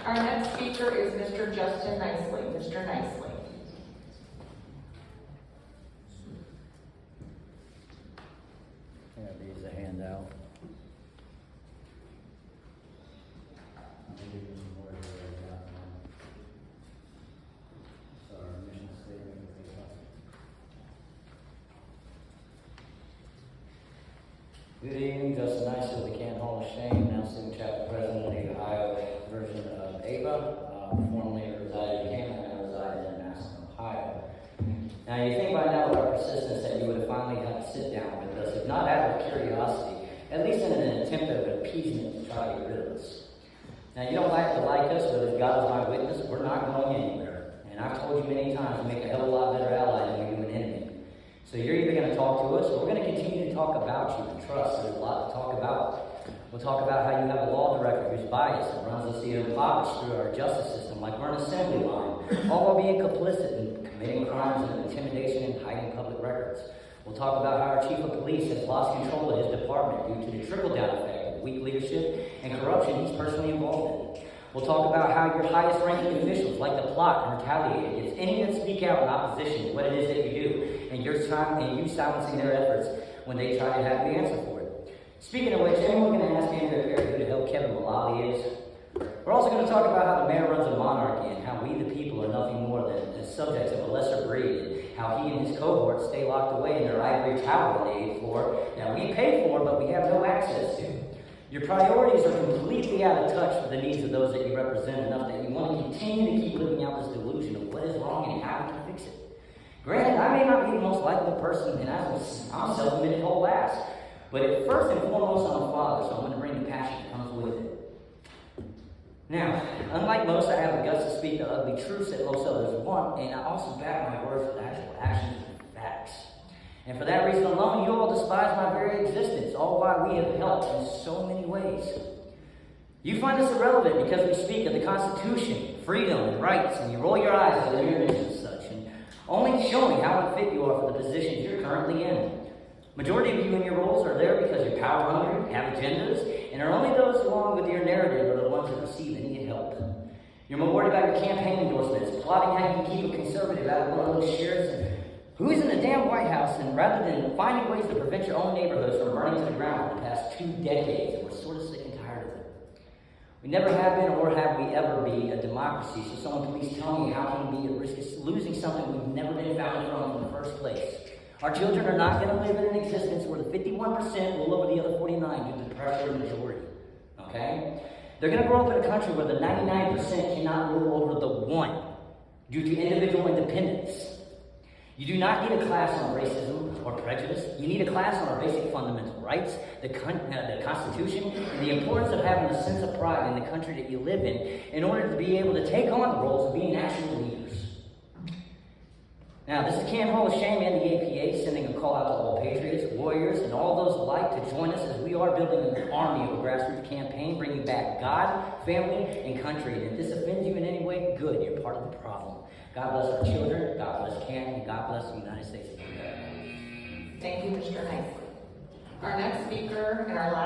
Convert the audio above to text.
Our next speaker is Mr. Justin Nicely. Mr. Nicely. Yeah, these a handout. Good evening, Justin Nicely with the Canton Hall of Shame, now sitting chapter president of the Ohio version of ABA. Formerly resided in Canton, and now reside in Madison, Ohio. Now, you think by now with our persistence that you would have finally had to sit down with us, if not out of curiosity, at least in an attempt of appeasement to try to get rid of us. Now, you don't like to like us, but if God is my witness, we're not going anywhere. And I've told you many times we make a hell of a lot better ally than we do an enemy. So you're either going to talk to us, or we're going to continue to talk about you and trust. There's a lot to talk about. We'll talk about how you have a law director who's biased and runs us either impoverished through our justice system, like we're an assembly line, all while being complicit in committing crimes and intimidation and hiding public records. We'll talk about how our chief of police has lost control of his department due to the trickle-down effect of weak leadership and corruption he's personally involved in. We'll talk about how your highest-ranking officials like to plot and retaliate against any that speak out in opposition to what it is that you do, and you silencing their efforts when they try to have the answer for it. Speaking of which, anyone going to ask Andrew who the hell Kevin Mullally is? We're also going to talk about how the mayor runs a monarchy and how we the people are nothing more than subjects of a lesser breed, and how he and his cohorts stay locked away in their ivory tower on the 8th floor that we pay for but we have no access to. Your priorities are completely out of touch with the needs of those that you represent enough that you want to continue to keep living out this delusion of what is wrong and how we can fix it. Granted, I may not be the most likable person, and I'm a self-admitted whole ass, but first and foremost, I'm a father, so I'm going to bring the passion that comes with it. Now, unlike most, I have the guts to speak the ugly truths that most others want, and I also back my words with actual actions and facts. And for that reason alone, you all despise my very existence, all while we have helped in so many ways. You find us irrelevant because we speak of the Constitution, freedom, and rights, and you roll your eyes at the image and such, and only showing how unfit you are for the positions you're currently in. Majority of you in your roles are there because you're power hungry, have agendas, and are only those along with your narrative are the ones that receive and need help. You're more worried about your campaign endorsements, plotting how you can keep a conservative out of one of those shares, and who's in the damn White House, and rather than finding ways to prevent your own neighborhoods from burning to the ground for the past 2 decades, and we're sort of sick and tired of it. We never have been or have we ever be a democracy, so someone please tell me how can we be at risk of losing something we've never been founded from in the first place. Our children are not going to live in an existence where the 51% rule over the other 49 due to the pressure of the majority. Okay? They're going to grow up in a country where the 99% cannot rule over the 1 due to individual independence. You do not need a class on racism or prejudice. You need a class on our basic fundamental rights, the Constitution, and the importance of having a sense of pride in the country that you live in order to be able to take on the roles of being actual leaders. Now, this is Canton Hall of Shame and the APA sending a call out to all patriots, warriors, and all those alike to join us as we are building an army of a grassroots campaign, bringing back God, family, and country. And if this offends you in any way, good, you're part of the problem. God bless our children, God bless Canton, and God bless the United States of America. Thank you, Mr. Nicely. Our next speaker and our last